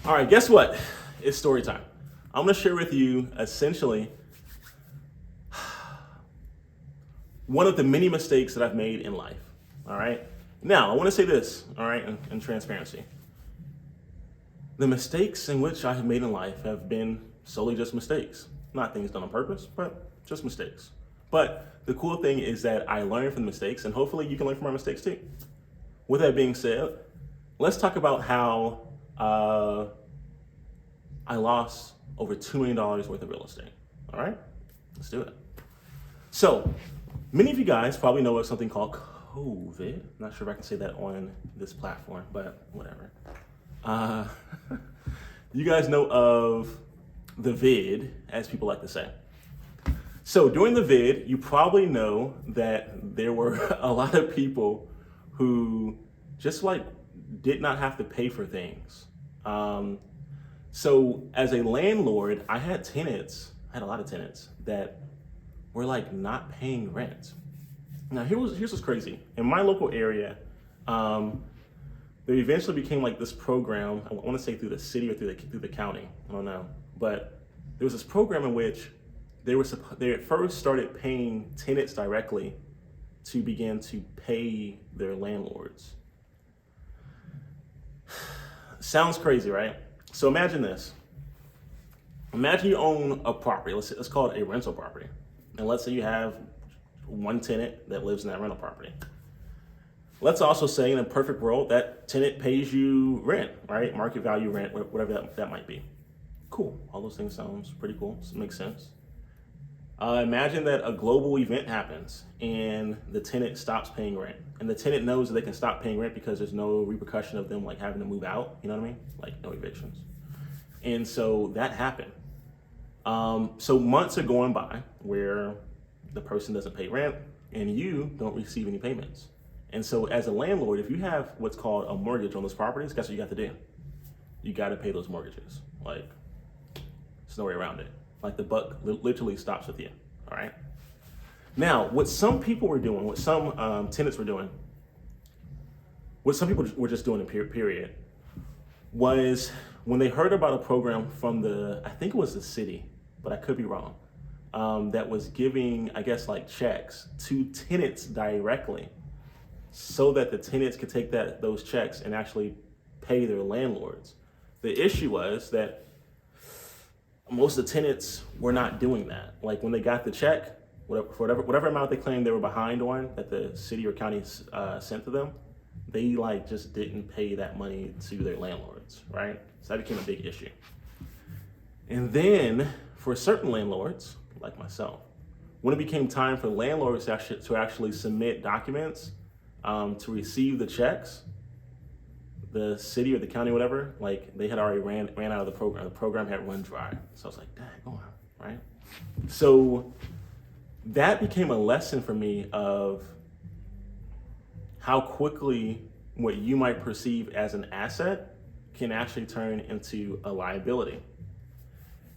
All right, guess what? It's story time. I'm gonna share with you essentially one of the many mistakes that I've made in life. All right. Now, I wanna say this, all right, in transparency. The mistakes in which I have made in life have been solely just mistakes. Not things done on purpose, but just mistakes. But the cool thing is that I learn from the mistakes, and hopefully you can learn from my mistakes too. With that being said, let's talk about how I lost over $2 million worth of real estate. All right, let's do it. So, many of you guys probably know of something called COVID. Not sure if I can say that on this platform, but whatever. You guys know of the vid, as people like to say. So during the vid, you probably know that there were a lot of people who just did not have to pay for things. So as a landlord, I had a lot of tenants that were not paying rent. Now here's what's crazy. In my local area, there eventually became this program. I want to say through the city or through the county. I don't know, but there was this program in which they at first started paying tenants directly to begin to pay their landlords. Sounds crazy, right? So imagine this. Imagine you own a property. Let's call it a rental property, and let's say you have one tenant that lives in that rental property. Let's also say in a perfect world, that tenant pays you rent, right? Market value rent, whatever that might be. Cool. All those things sounds pretty cool. Makes sense. Imagine that a global event happens and the tenant stops paying rent. And the tenant knows that they can stop paying rent because there's no repercussion of them having to move out. You know what I mean? No evictions. And so that happened. So months are going by where the person doesn't pay rent and you don't receive any payments. And so as a landlord, if you have what's called a mortgage on those properties, guess what you got to do? You got to pay those mortgages. There's no way around it. The buck literally stops with you. All right. Now, what some people were doing, what some tenants were doing, what some people were just doing in period, was when they heard about a program from I think it was the city, but I could be wrong, that was giving, I guess, checks to tenants directly, so that the tenants could take those checks and actually pay their landlords. The issue was that most of the tenants were not doing that. When they got the check, whatever amount they claimed they were behind on that the city or county sent to them, they just didn't pay that money to their landlords, right? So that became a big issue. And then for certain landlords, like myself, when it became time for landlords to actually submit documents to receive the checks, the city or the county, whatever, they had already ran out of the program. The program had run dry. So I was dang, go on, right? So that became a lesson for me of how quickly what you might perceive as an asset can actually turn into a liability.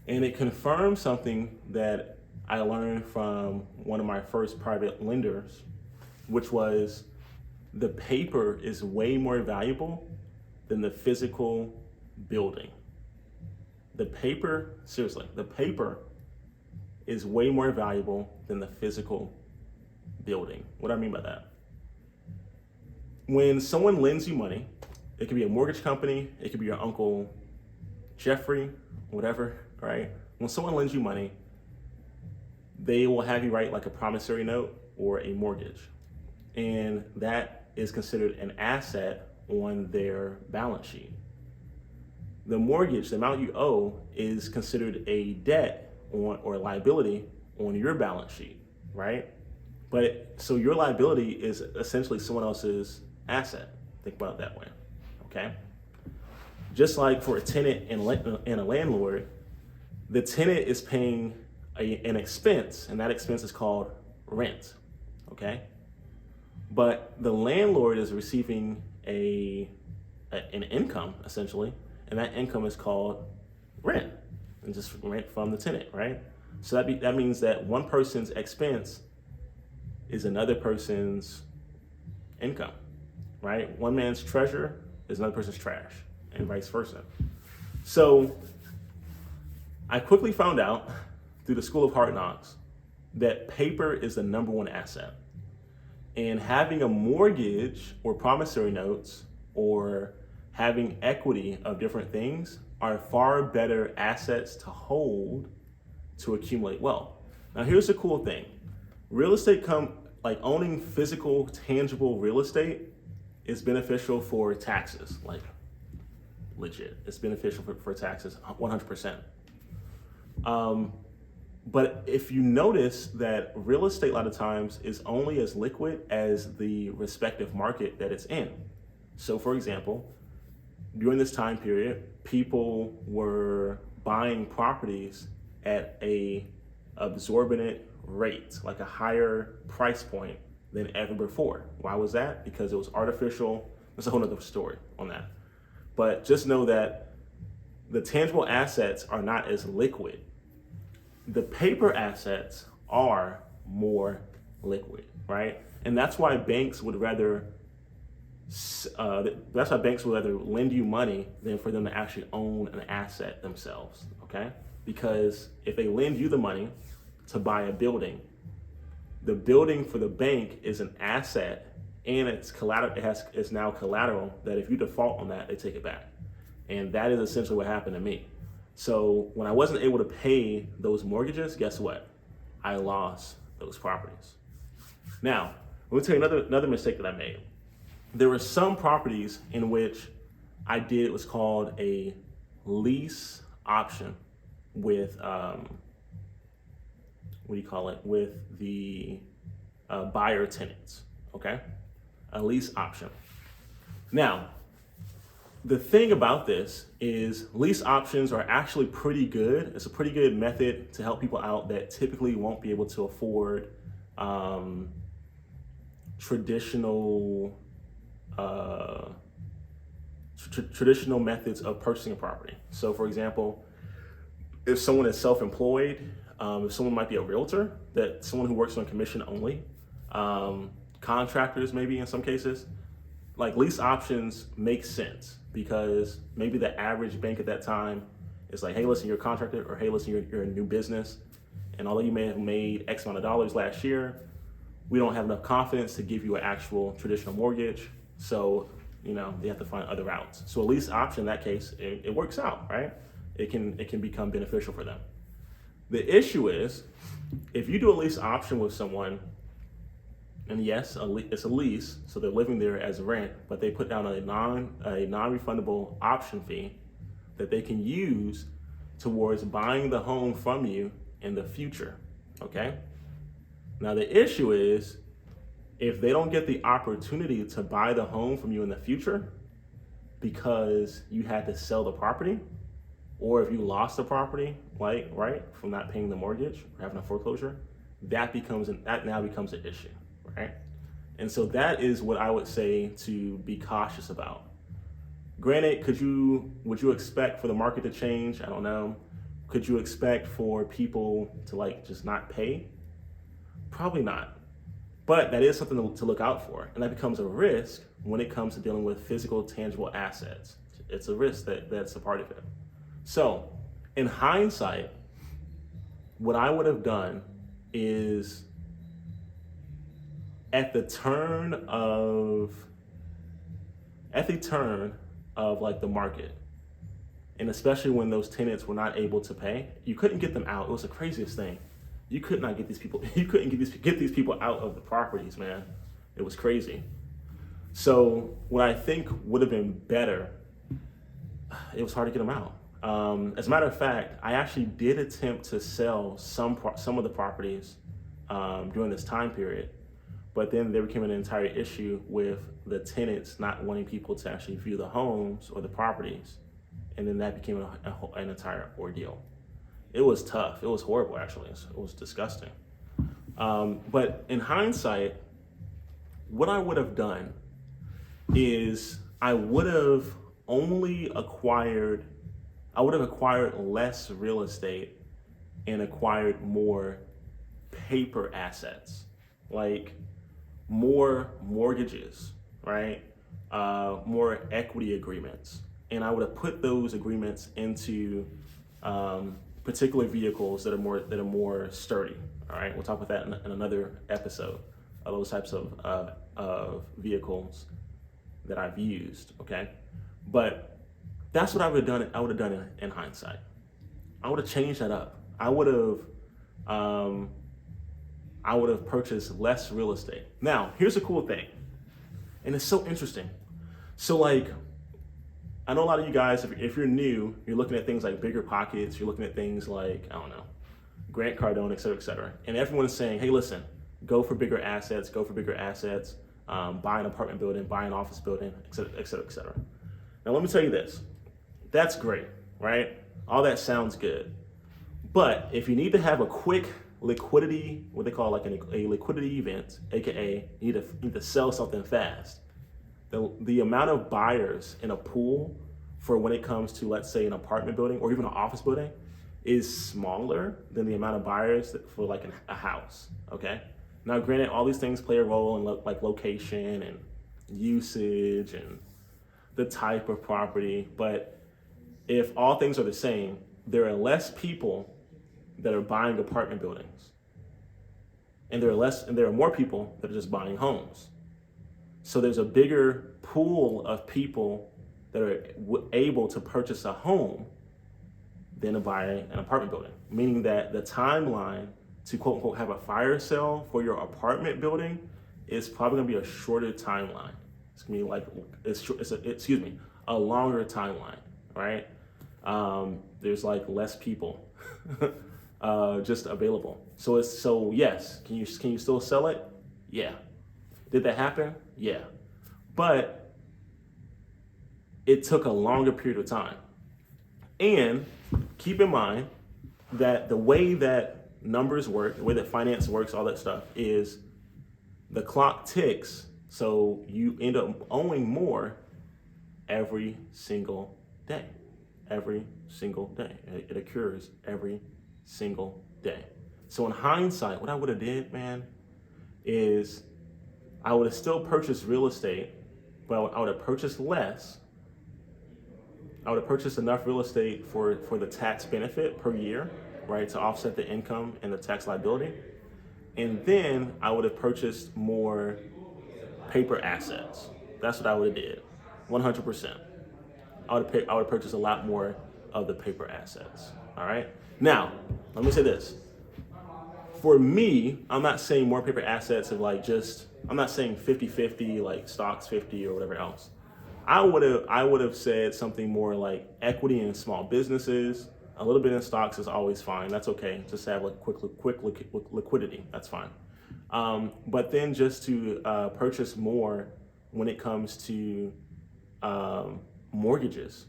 And it confirmed something that I learned from one of my first private lenders, which was the paper is way more valuable than the physical building. The paper is way more valuable than the physical building. What do I mean by that? When someone lends you money, it could be a mortgage company, it could be your Uncle Jeffrey, whatever, right? When someone lends you money, they will have you write a promissory note or a mortgage. And that is considered an asset on their balance sheet. The mortgage, the amount you owe, is considered a debt or a liability on your balance sheet, right? So your liability is essentially someone else's asset. Think about it that way, okay? Just like for a tenant and a landlord, the tenant is paying an expense, and that expense is called rent, okay? But the landlord is receiving an income, essentially, and that income is called rent, and just rent from the tenant, right? So that means that one person's expense is another person's income, right? One man's treasure is another person's trash, and vice versa. So I quickly found out through the School of Hard Knocks that paper is the number one asset. And having a mortgage or promissory notes or having equity of different things are far better assets to hold to accumulate wealth. Now here's the cool thing. Real estate like owning physical, tangible real estate is beneficial for taxes, like legit. It's beneficial for taxes 100%. But if you notice that real estate a lot of times is only as liquid as the respective market that it's in. So for example, during this time period, people were buying properties at a absorbent rate, like a higher price point than ever before. Why was that? Because it was artificial. There's a whole nother story on that. But just know that the tangible assets are not as liquid. The paper assets are more liquid, right? And that's why banks would rather lend you money than for them to actually own an asset themselves, okay? Because if they lend you the money to buy a building, the building for the bank is an asset and it's collateral. It's now collateral that if you default on that, they take it back. And that is essentially what happened to me. So when I wasn't able to pay those mortgages, guess what? I lost those properties. Now, let me tell you another mistake that I made. There were some properties in which I did what's called a lease option with, with the buyer tenants, okay? A lease option. Now, the thing about this is lease options are actually pretty good. It's a pretty good method to help people out that typically won't be able to afford traditional methods of purchasing a property. So for example, if someone is self-employed, if someone might be a realtor, that someone who works on commission only, contractors maybe in some cases, like lease options make sense because maybe the average bank at that time is like, hey, listen, you're a contractor, or hey, listen, you're a new business. And although you may have made X amount of dollars last year, we don't have enough confidence to give you an actual traditional mortgage. So, they have to find other routes. So a lease option in that case, it works out, right? It can become beneficial for them. The issue is if you do a lease option with someone, and yes, it's a lease, so they're living there as rent, but they put down a non-refundable option fee that they can use towards buying the home from you in the future, okay? Now the issue is, if they don't get the opportunity to buy the home from you in the future because you had to sell the property, or if you lost the property, right, from not paying the mortgage or having a foreclosure, that now becomes an issue, right? And so that is what I would say to be cautious about. Granted, would you expect for the market to change? I don't know. Could you expect for people to just not pay? Probably not. But that is something to look out for. And that becomes a risk when it comes to dealing with physical, tangible assets. It's a risk that's a part of it. So in hindsight, what I would have done is at the turn of the market, and especially when those tenants were not able to pay, you couldn't get them out. It was the craziest thing. You could not get these people. You couldn't get these people out of the properties, man. It was crazy. So what I think would have been better, it was hard to get them out. As a matter of fact, I actually did attempt to sell some of the properties during this time period, but then there became an entire issue with the tenants not wanting people to actually view the homes or the properties, and then that became an entire ordeal. It was tough. It was horrible, actually. It was disgusting. But in hindsight, what I would have done is I would have acquired less real estate and acquired more paper assets, like more mortgages, right? More equity agreements, and I would have put those agreements into particular vehicles that are more sturdy. All right, we'll talk about that in another episode of those types of vehicles that I've used. Okay, but that's what I would have done. I would have done it in hindsight. I would have changed that up. I would have purchased less real estate. Now, here's a cool thing, and it's so interesting. So like, I know a lot of you guys, if you're new, you're looking at things like Bigger Pockets, you're looking at things like, I don't know, Grant Cardone, et cetera, et cetera. And everyone is saying, hey, listen, go for bigger assets, buy an apartment building, buy an office building, et cetera, et cetera, et cetera. Now, let me tell you this. That's great, right? All that sounds good. But if you need to have a quick liquidity, what they call like a liquidity event, AKA you need to sell something fast, the amount of buyers in a pool for when it comes to, let's say, an apartment building or even an office building is smaller than the amount of buyers for like a house, okay? Now, granted, all these things play a role in like location and usage and the type of property, but if all things are the same, there are less people that are buying apartment buildings, and there are more people that are just buying homes. So there's a bigger pool of people that are able to purchase a home than to buy an apartment building, meaning that the timeline to quote unquote have a fire sale for your apartment building is probably gonna be a shorter timeline. It's gonna be like, a longer timeline, right? There's like less people just available. So yes, can you still sell it? Yeah. Did that happen? Yeah. But it took a longer period of time. And keep in mind that the way that numbers work, the way that finance works, all that stuff, is the clock ticks, so you end up owing more every single day. Every single day. It occurs every single day. So in hindsight, what I would have did, man, is I would have still purchased real estate, but I would have purchased less. I would have purchased enough real estate for the tax benefit per year, right, to offset the income and the tax liability. And then I would have purchased more paper assets. That's what I would have did, 100%. I would have purchased a lot more of the paper assets, all right? Now, let me say this. For me, I'm not saying more paper assets of like I'm not saying 50-50, like stocks 50 or whatever else. I would have said something more like equity in small businesses. A little bit in stocks is always fine. That's okay. Just have like quick liquidity. That's fine. But then just to purchase more when it comes to mortgages,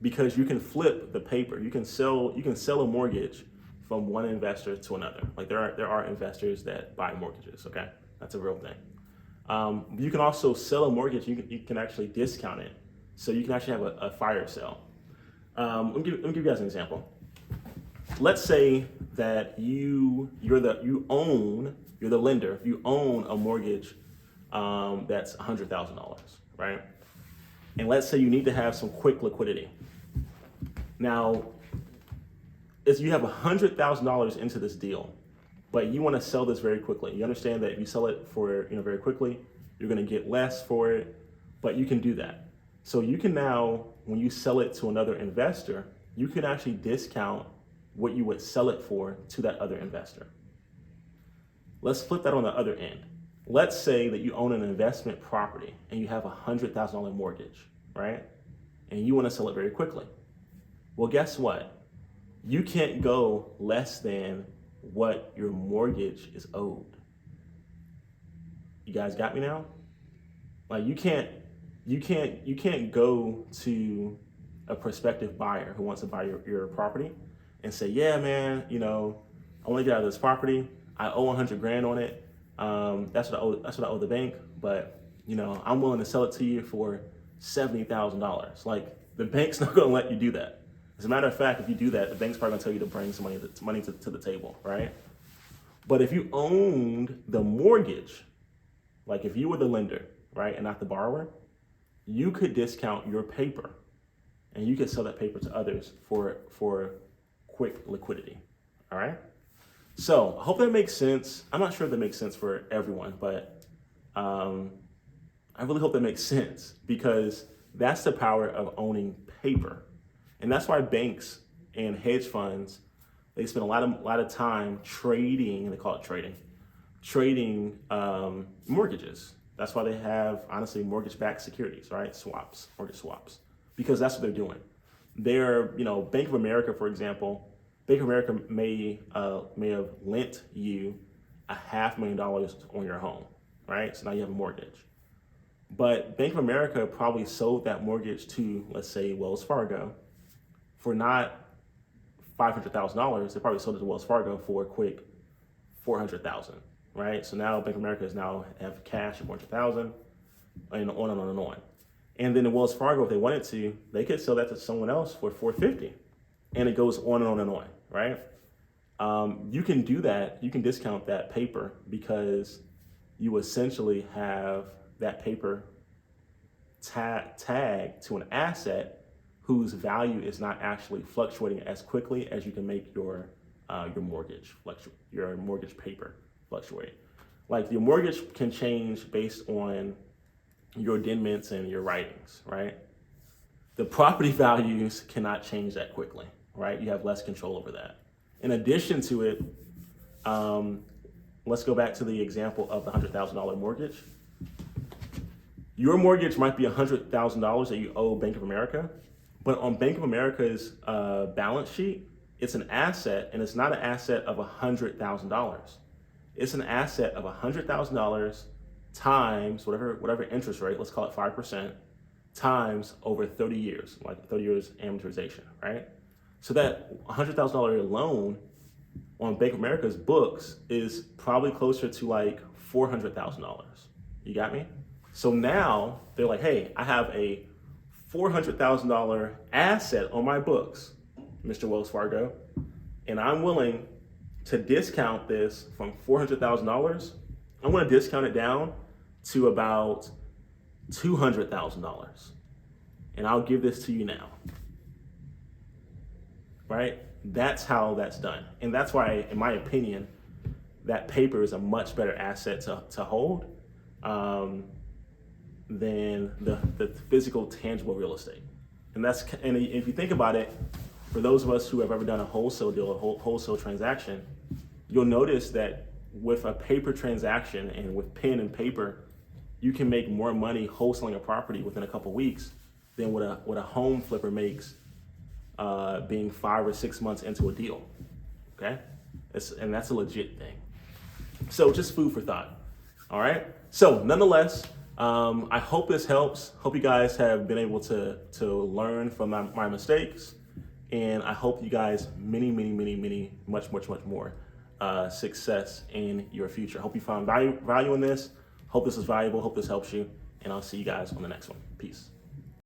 because you can flip the paper. You can sell a mortgage from one investor to another. Like there are investors that buy mortgages. Okay, that's a real thing. You can also sell a mortgage. You can actually discount it, so you can actually have a fire sale. Let me give you guys an example. Let's say that you're the lender. You own a mortgage that's $100,000, right? And let's say you need to have some quick liquidity. Now, you have $100,000 into this deal, but you want to sell this very quickly. You understand that if you sell it for very quickly, you're going to get less for it, but you can do that. So you can now, when you sell it to another investor, you can actually discount what you would sell it for to that other investor. Let's flip that on the other end. Let's say that you own an investment property and you have a $100,000 mortgage, right? And you want to sell it very quickly. Well, guess what? You can't go less than what your mortgage is owed. You guys got me now? Like you can't go to a prospective buyer who wants to buy your property and say, yeah, man, I want to get out of this property. I owe 100 grand on it. That's what I owe the bank, but I'm willing to sell it to you for $70,000. Like the bank's not going to let you do that. As a matter of fact, if you do that, the bank's probably going to tell you to bring some money to the table, right? But if you owned the mortgage, like if you were the lender, right, and not the borrower, you could discount your paper and you could sell that paper to others for quick liquidity. All right. So I hope that makes sense. I'm not sure if that makes sense for everyone, but I really hope that makes sense, because that's the power of owning paper. And that's why banks and hedge funds, they spend a lot of time trading, they call it trading mortgages. That's why they have, honestly, mortgage-backed securities, right? Mortgage swaps, because that's what they're doing. They're, Bank of America, for example, Bank of America may have lent you $500,000 on your home, right? So now you have a mortgage. But Bank of America probably sold that mortgage to, let's say, Wells Fargo for not $500,000. They probably sold it to Wells Fargo for a quick $400,000, right? So now Bank of America is now have cash of $400,000, and on and on and on. And then the Wells Fargo, if they wanted to, they could sell that to someone else for $450,000, and it goes on and on and on, right? You can do that. You can discount that paper because you essentially have that paper tagged to an asset whose value is not actually fluctuating as quickly as you can make your mortgage paper fluctuate. Like, your mortgage can change based on your amendments and your writings, right? The property values cannot change that quickly, right? You have less control over that. In addition to it, let's go back to the example of the $100,000 mortgage. Your mortgage might be $100,000 that you owe Bank of America, but on Bank of America's balance sheet, it's an asset, and it's not an asset of $100,000. It's an asset of $100,000 times whatever interest rate, let's call it 5%, times over 30 years, like 30 years amortization, right? So that $100,000 loan on Bank of America's books is probably closer to like $400,000. You got me? So now they're like, hey, I have a $400,000 asset on my books, Mr. Wells Fargo, and I'm willing to discount this from $400,000. I'm going to discount it down to about $200,000, and I'll give this to you now. Right? That's how that's done. And that's why, in my opinion, that paper is a much better asset to hold than the physical, tangible real estate. And if you think about it, for those of us who have ever done a wholesale deal, a wholesale transaction, you'll notice that with a paper transaction and with pen and paper, you can make more money wholesaling a property within a couple weeks than what a home flipper makes being 5 or 6 months into a deal. Okay? And that's a legit thing. So just food for thought. All right? So nonetheless, I hope this helps. Hope you guys have been able to learn from my mistakes. And I hope you guys many, much more success in your future. Hope you found value in this. Hope this is valuable. Hope this helps you. And I'll see you guys on the next one. Peace.